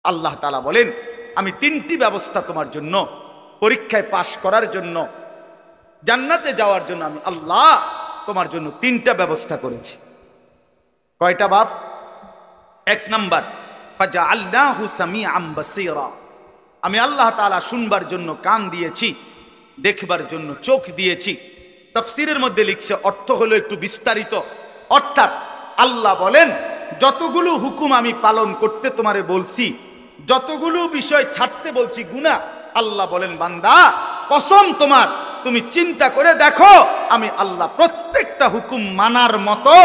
আল্লাহ তাআলা বলেন, আমি তিনটি ব্যবস্থা তোমার জন্য, পরীক্ষায় পাশ করার জন্য, জান্নাতে যাওয়ার জন্য আমি আল্লাহ তোমার জন্য তিনটা ব্যবস্থা করেছি। কয়টা বাপ? এক নাম্বার, ফাজআলনাহু সামিআম বাসীরা, আমি আল্লাহ তাআলা শুনবার জন্য কান দিয়েছি, দেখবার জন্য চোখ দিয়েছি। তাফসীরের মধ্যে লিখছে, অর্থ হলো একটু বিস্তারিত। অর্থাৎ আল্লাহ বলেন, যতগুলো হুকুম আমি পালন করতে তোমারে বলছি, যতগুলো বিষয় ছাড়তে বলছি গুনাহ, আল্লাহ বলেন বান্দা কসম তোমার, তুমি চিন্তা করে দেখো, আমি আল্লাহ প্রত্যেকটা হুকুম মানার মতো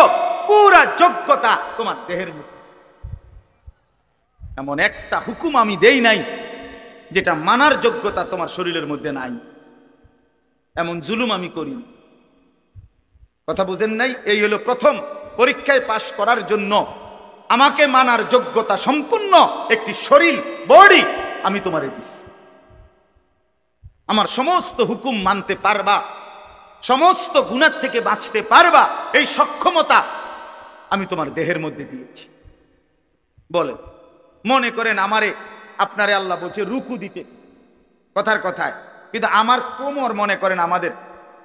পুরা যোগ্যতা তোমার দেহের মধ্যে। এমন একটা হুকুম আমি দেই নাই যেটা মানার যোগ্যতা তোমার শরীরের মধ্যে নাই। এমন জুলুম আমি করি। কথা বুঝেন নাই? এই হলো প্রথম, পরীক্ষায় পাশ করার জন্য আমাকে মানার যোগ্যতা সম্পূর্ণ একটি শরীর, বডি আমি তোমারে দিছি। আমার সমস্ত হুকুম মানতে পারবা, সমস্ত গুনাহ থেকে বাঁচতে পারবা, এই সক্ষমতা আমি তোমার দেহের মধ্যে দিয়েছি। বলেন, মনে করেন আমারে আপনারে আল্লাহ বলছে রুকু দিতে, কথার কথায়, কিন্তু আমার কোমর মনে করেন আমাদের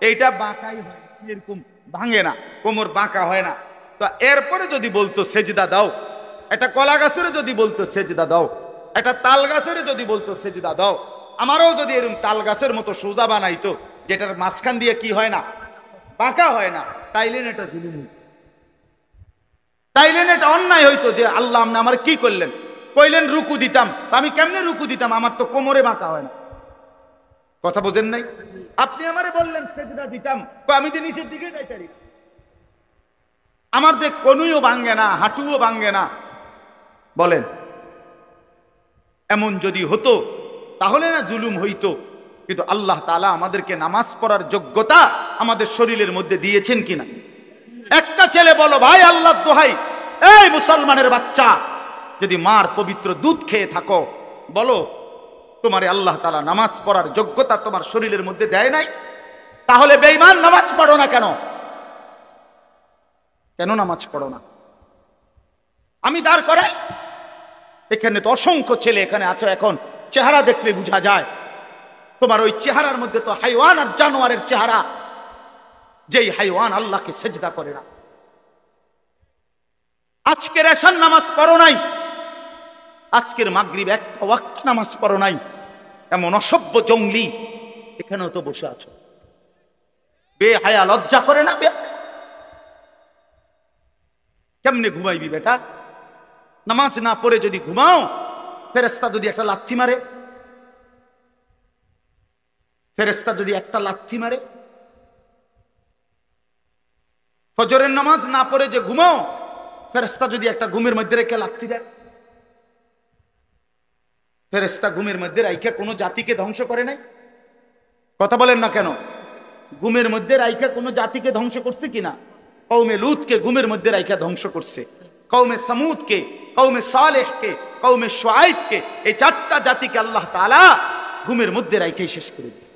এইটা বাঁকাই হয়, এরকম ভাঙে না, কোমর বাঁকা হয় না। তো এরপরে যদি বলতো সেজদা দাও, একটা কলা গাছের যদি বলতো সেজদা দাও, একটা তাল গাছের যদি বলতো সেজদা দাও, আমারও যদি এরকম তাল গাছের মতো সোজা বানাইতো, যেটার মাঝখান দিয়ে কি হয় না, বাঁকা হয় না, তাইলেন এটা জুলুম, তাইলেন এটা অন্যায় হইতো যে আল্লাহ আপনি আমার কি করলেন, কইলেন রুকু দিতাম, আমি কেমনে রুকু দিতাম, আমার তো কোমরে বাঁকা হয় না। কথা বোঝেন নাই? আপনি আমারে বললেন সেজদা দিতাম, আমি তো নিচের দিকে যাইতারি, আমার দেখ কনুইও ভাঙ্গে না, হাঁটুও ভাঙ্গে না। বলেন, এমন যদি হতো তাহলে না জুলুম হইতো। কিন্তু আল্লাহ তাআলা আমাদেরকে নামাজ পড়ার যোগ্যতা আমাদের শরীরের মধ্যে দিয়েছেন কিনা? একটা ছেলে বলো, ভাই আল্লাহর দোহাই, এই মুসলমানের বাচ্চা, যদি মার পবিত্র দুধ খেয়ে থাকো, বলো তোমারে আল্লাহ তাআলা নামাজ পড়ার যোগ্যতা তোমার শরীরের মধ্যে দেয় নাই? তাহলে বেঈমান নামাজ পড়ো না কেন? কেন নামাজ পড়ো না? আমি দাঁড় করাই, এখানে তো অসংখ্য ছেলে এখানে আছো, এখন চেহারা দেখলে বোঝা যায় তোমার ওই চেহারার মধ্যে তো হাইওয়ান আর জানোয়ারের চেহারা, যেই হাইওয়ান আল্লাহকে সেজদা করে না। আজকের এশার নামাজ পড়ো নাই, আজকের মাগরিব একটা ওয়াক্ত নামাজ পড়ো নাই, এমন অসভ্য জঙ্গলি এখানেও তো বসে আছো। বেহায়া, লজ্জা করে না? কেমনে ঘুমাইবি বেটা? নামাজ না পড়ে যদি ঘুমাও, ফেরেশতা যদি একটা লাথি মারে, ফেরেশতা যদি একটা লাথি মারে, ফজরের নামাজ না পড়ে যে ঘুমাও, ফেরেশতা যদি একটা ঘুমের মধ্যে রেখে লাথি দেয়। ফেরেশতা ঘুমের মধ্যে রাইখা কোনো জাতিকে ধ্বংস করে নাই? কথা বলেন না কেন? ঘুমের মধ্যে রাইখা কোনো জাতিকে ধ্বংস করছে কিনা? কওমে লুতকে ঘুমের মধ্যে রাইখা ধ্বংস করছে, কওমে সামুদকে, কওমে সালেহকে, কওমে শুআইবকে, এই চারটা জাতিকে আল্লাহ তাআলা ঘুমের মধ্যে রাইখাই শেষ করে দিয়েছে।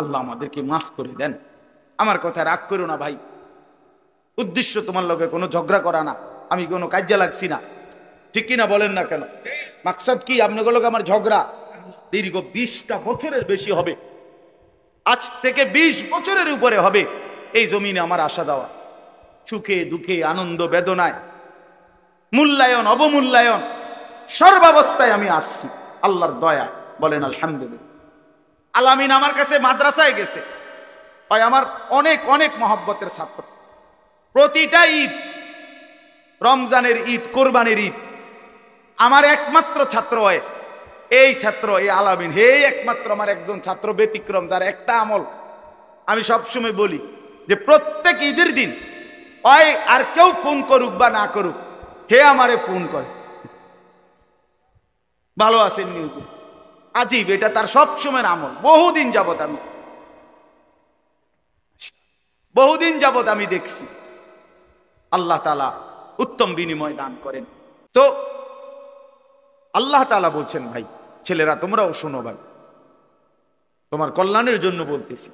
আল্লাহ আমাদেরকে মাফ করে দেন। আমার কথা রাগ করো না ভাই, উদ্দেশ্য তোমার লগে কোনো ঝগড়া করা না, আমি কোনো কাজে লাগছি না, ঠিক কিনা বলেন না কেন? মাকসাদ কি? আপনাগুলোকে আমার ঝগড়া দীর্ঘ 20টা বছরের বেশি হবে, আজ থেকে 20 বছরের উপরে হবে এই জমিনে আমার আসা যাওয়া, সুখে দুঃখে, আনন্দ বেদনায়, মূল্যায়ন অবমূল্যায়ন, সর্বাবস্থায় আমি আসছি আল্লাহর দয়া। বলেন আলহামদুলিল্লাহ। আলামিন আমার কাছে মাদ্রাসায় গেছে, হয় আমার অনেক অনেক মহব্বতের ছাত্র। প্রতিটা ঈদ, রমজানের ঈদ, কোরবানির ঈদ, আমার একমাত্র ছাত্র হয় এই ছাত্র, এই আলামিন, হে একমাত্র আমার একজন ছাত্র ব্যতিক্রম, যার একটা আমল আমি সবসময় বলি যে প্রত্যেক ঈদের দিন হয় আর কেউ ফোন করুক বা না করুক, হে আমারে ফোন করে, ভালো আছেন নিউজে, আজীব, এটা তার সবসময়ের আমল। বহুদিন যাবত আমি দেখছি। আল্লাহ তাআলা উত্তম বিনিময় দান করেন। তো আল্লাহ তাআলা বলছেন, ভাই ছেলেরা তোমরাও শোনো ভাই, তোমার কল্যাণের জন্য বলতেছি।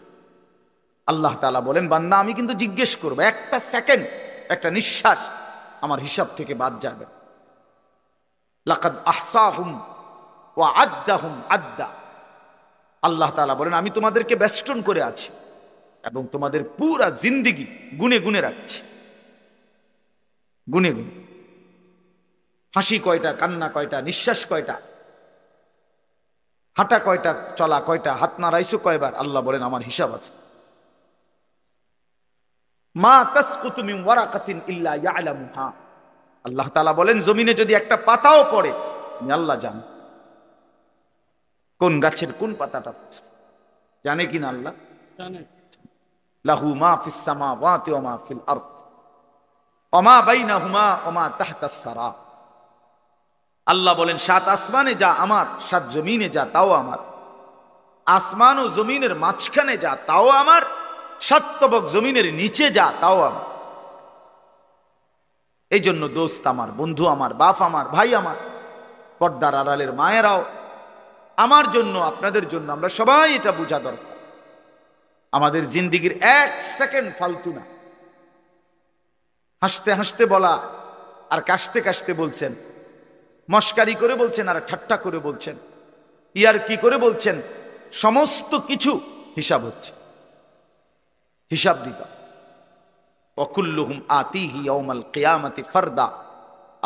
আল্লাহ তাআলা বলেন, বান্দা আমি কিন্তু জিজ্ঞেস করবো, একটা সেকেন্ড, একটা নিঃশ্বাস আমার হিসাব থেকে বাদ যাবে। লাকাদ আহসাহুম ওয়া আদ্দাহুম আদ্দা। আল্লাহ তাআলা বলেন আমি তোমাদেরকে বেষ্টন করে আছি এবং তোমাদের পুরা জিন্দেগি গুনে গুনে রাখছি, গুনে গুনে। হাসি কয়টা, কান্না কয়টা, নিঃশ্বাস কয়টা, হাঁটা কয়টা, চলা কয়টা, হাত নাড়াইছো কয়বার, আল্লাহ বলেন আমার হিসাব আছে। মা তাসকুতু মিন ওয়ারাকাতিন ইল্লা ইয়ালামুহা। আল্লাহ তাআলা বলেন জমিনে যদি একটা পাতাও পড়ে আমি আল্লাহ জানি কোন গাছের কোন পাতাটা পড়ছে, জানে কিনা আল্লাহ জানে। লাহু মা ফিস সামাওয়াতি ওয়া মা ফিল আরদ ওয়া মা বাইনাহুমা ওয়া মা তাহতাস সারা। আল্লাহ বলেন সাত আসমানে যা আমার, সাত জমিনে যা তাও আমার, আসমান ও জমিনের মাঝখানে যা তাও আমার, সাত তবক জমিনের নিচে যা তাও আমার। এই জন্য দোস্ত আমার, বন্ধু আমার, বাপ আমার, ভাই আমার, পর্দার আড়ালের মায়েরাও, আমার জন্য আপনাদের জন্য আমরা সবাই এটা বোঝা দরকার। আমাদের জিন্দিগির এক সেকেন্ড ফালতু না। হাসতে হাসতে বলা আর কাশতে কাশতে বলছেন, মস্কারি করে বলছেন আর ঠাট্টা করে বলছেন, ইয়ার কি করে বলছেন, সমস্ত কিছু হিসাব হচ্ছে, হিসাব দিতা। ওয়াকুল্লুহুম আতিহি ইয়াউমাল কিয়ামাতি ফারদা।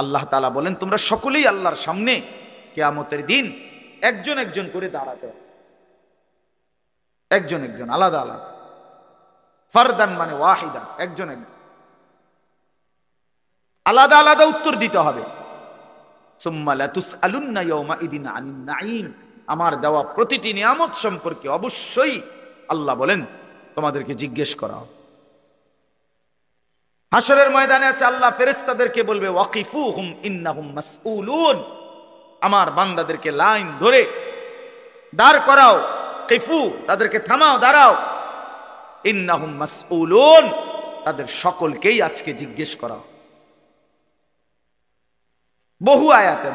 আল্লাহ তাআলা বলেন তোমরা সকলেই আল্লাহর সামনে কিয়ামতের দিন একজন একজন করে দাঁড়াবে, একজন একজন, আলাদা আলাদা। ফারদান মানে ওয়াহিদা, একজন একজন, আলাদা আলাদা উত্তর দিতে হবে। সুম্মা লাতুসআলুন্না ইয়াউমাইদিন আনিন নাঈম। আমার দেওয়া প্রতিটি নিয়ামত সম্পর্কে অবশ্যই আল্লাহ বলেন তোমাদেরকে জিজ্ঞেস করা হবে। হাসরের ময়দানে আছে আল্লাহ ফেরেশতাদেরকে বলবে ওয়াকিফুহুম ইন্নাহুম মাসউলুন। আমার বান্দাদেরকে লাইন ধরে দাঁড় করাও, কিফু তাদেরকে থামাও, দাঁড়াও। ইন্নাহুম মাসউলুন, তাদের সকলকেই আজকে জিজ্ঞেস করা। বহু আয়াতে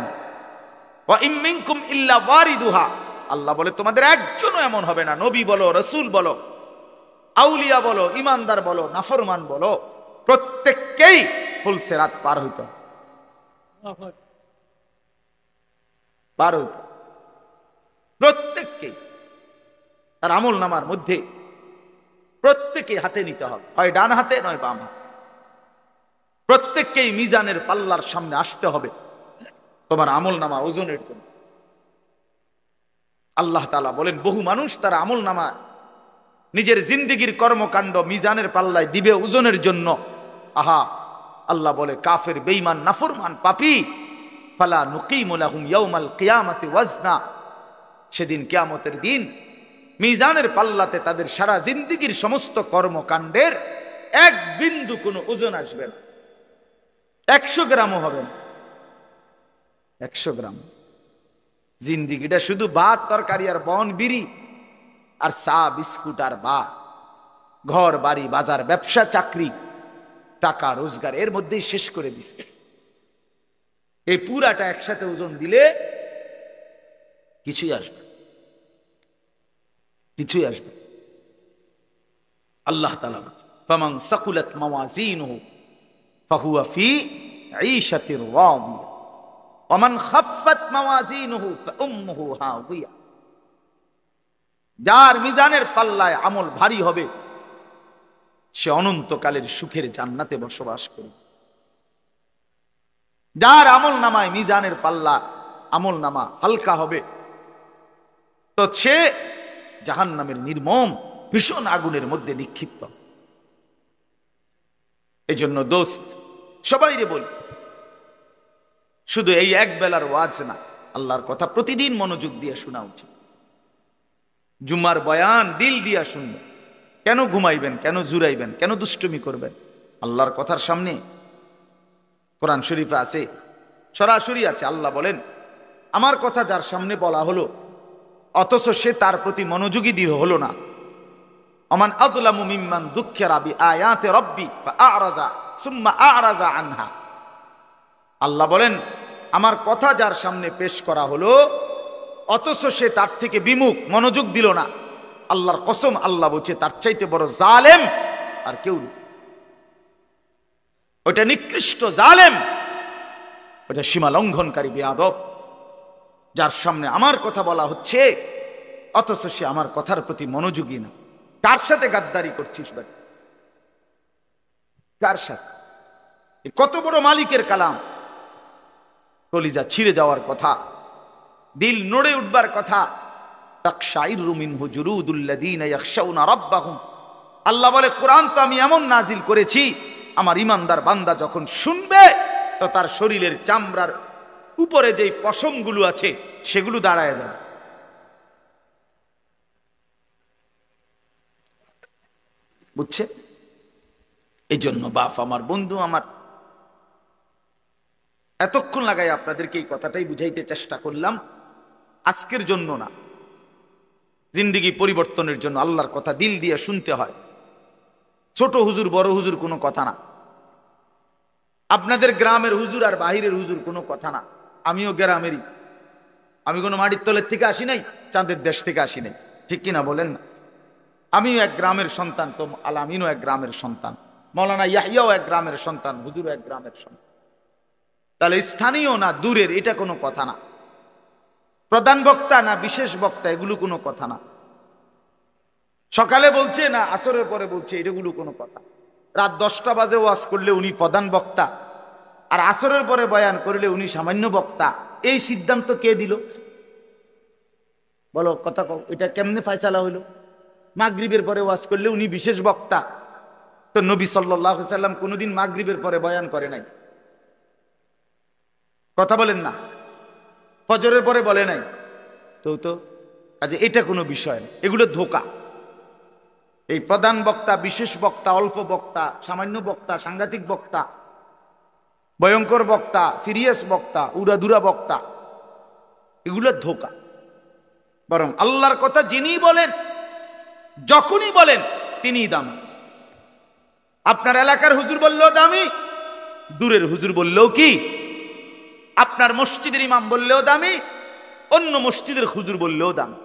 ওয়া ইম মিনকুম ইল্লা ওয়ারিদুহা। আল্লাহ বলে তোমাদের একজনও এমন হবে না, নবী বলো, রাসূল বলো, আউলিয়া বলো, ইমানদার বলো, নাফরমান বলো, প্রত্যেককেই ফুলসিরাত পার হইতো, পার হইতো প্রত্যেককেই। তার আমল নামার মধ্যে প্রত্যেকে হাতে নিতে হবে, হয় ডান হাতে নয় বাম হাতে। প্রত্যেককেই মিজানের পাল্লার সামনে আসতে হবে তোমার আমল নামা ওজনের জন্য। আল্লাহ তাআলা বলেন বহু মানুষ তার আমল নামা নিজের জিন্দেগির কর্মকাণ্ড মিজানের পাল্লায় দিবে ওজনের জন্য। আহা, আল্লাহ বলে কাফের, বেঈমান, নাফরমান, পাপী, ফালা নুকিমু লাহুম ইয়াউমাল কিয়ামাতি ওয়াজনা। সেদিন কিয়ামতের দিন মিজানের পাল্লাতে তাদের সারা জিন্দেগির সমস্ত কর্মকাণ্ডের এক বিন্দু কোনো ওজন আসবে না, 100 গ্রামও হবে না, 100 গ্রাম। জিন্দিগিটা শুধু ভাত তরকারি আর বন বিড়ি আর চা বিস্কুট আর ভাত, ঘর বাড়ি বাজার ব্যবসা চাকরি টাকা রোজগার এর মধ্যেই শেষ করে দিছে। এই পুরাটা একসাথে ওজন দিলে কিছুই আসবে, কিছুই আসবে। আল্লাহ তাআলা ফামান সাকুলাত মাওয়াজিনুহু ফাহুয়া ফি ঈশাতির রাদিয়া ওয়া মান খাফফাত মাওয়াজিনুহু ফাউম্মুহু হাওিয়া। যার মিজানের পাল্লায় আমল ভারী হবে সে অনন্তকালের সুখের জান্নাতে বসবাস করবে। যার আমল নামায় মিজানের পাল্লা আমল নামা হালকা হবে তো সে জাহান্নামের নির্মম ভীষণ আগুনের মধ্যে নিক্ষিপ্ত। এই জন্য দোস্ত সবাইরে বলি, শুধু এই এক বেলার ওয়াজ না, আল্লাহর কথা প্রতিদিন মনোযোগ দিয়ে শোনা উচিত। জুমার বয়ান দিল দিয়া শুনবেন। কেন ঘুমাইবেন, কেন জুরাইবেন, কেন দুষ্টুমি করবেন? আল্লাহর কথার সামনে কোরআন শরীফে আছে, সরাসরি আছে, আল্লাহ বলেন আমার কথা যার সামনে বলা হলো অথচ সে তার প্রতি মনোযোগী দিয়ে হলো না, আমান আযলামু মিম্মান যুক্কিরা বিআয়াতি রাব্বি ফাআরাযা সুম্মা আ'রাযা আনহা। আল্লাহ বলেন আমার কথা যার সামনে পেশ করা হলো অথচ সে তার থেকে বিমুখ, মনোযোগ দিল না, আল্লাহর কসম আল্লাহ বলছে তার চাইতে বড় জালেম আর কেউ নেই। ওটা নিকৃষ্ট জালেম, ওটা সীমা লঙ্ঘনকারী বেয়াদব, যার সামনে আমার কথা বলা হচ্ছে অথচ সে আমার কথার প্রতি মনোযোগী না। কার সাথে গাদ্দারি করছিস ভাই? কার সাথে? কত বড় মালিকের কালাম, কলিজা ছিঁড়ে যাওয়ার কথা, দিল নড়ে উঠবার কথা। তাকশাইরু মিনহু জুলুদুল্লাযীনা ইয়াখশাউনা রাব্বাহুম। আল্লাহ বলে, কোরআন তো আমি এমন নাজিল করেছি, আমার ইমানদার বান্দা যখন শুনবে তো তার শরীরের চামড়ার উপরে যেই পশমগুলো আছে সেগুলো দাঁড়ায় যাবে। বুঝছে? এই জন্য বাপ আমার, বন্ধু আমার, এতক্ষণ লাগাই আপনাদেরকে এই কথাটাই বুঝাইতে চেষ্টা করলাম। আজকের জন্য না, জিন্দেগি পরিবর্তনের জন্য আল্লাহর কথা দিল দিয়ে শুনতে হয়। ছোট হুজুর বড় হুজুর কোনো কথা না, আপনাদের গ্রামের হুজুর আর বাহিরের হুজুর কোনো কথা না। আমিও গ্রামেরই, আমি কোনো মাটির তলের থেকে আসি নাই, চাঁদের দেশ থেকে আসি নাই, ঠিক কিনা বলেন না? আমিও এক গ্রামের সন্তান, তো আলামিনও এক গ্রামের সন্তান, মৌলানা ইয়াহিয়াও এক গ্রামের সন্তান, হুজুরও এক গ্রামের সন্তান। তাহলে স্থানীয় না দূরের এটা কোনো কথা না, প্রধান বক্তা না বিশেষ বক্তা এগুলো কোনো কথা না, সকালে বলছে না আসরের পরে বলছে এগুলো কোনো কথা। রাত 10টা বাজে ওয়াজ করলে উনি প্রধান বক্তা, আর আসরের পরে বয়ান করলে উনি সামান্য বক্তা। এই সিদ্ধান্ত কে দিল বলো? কথা কও, এটা কেমনে ফয়সালা হইল? মাগরিবের পরে ওয়াজ করলে উনি বিশেষ বক্তা, তো নবী সাল্লাল্লাহু আলাইহি সাল্লাম কোনোদিন মাগরিবের পরে বয়ান করে নাই, কথা বলেন না? ফজরের পরে বলে নাই, তো আচ্ছা এটা কোনো বিষয় না, এগুলো ধোঁকা। এই প্রধান বক্তা, বিশেষ বক্তা, অল্প বক্তা, সামান্য বক্তা, সাংঘাতিক বক্তা, ভয়ঙ্কর বক্তা, সিরিয়াস বক্তা, উড়াধুরা বক্তা, এগুলো ধোঁকা। বরং আল্লাহর কথা যিনি বলেন, যখনই বলেন তিনিই দামি। আপনার এলাকার হুজুর বললেও দামি, দূরের হুজুর বললেও কি, আপনার মসজিদের ইমাম বললেও দামি, অন্য মসজিদের হুজুর বললেও দামি।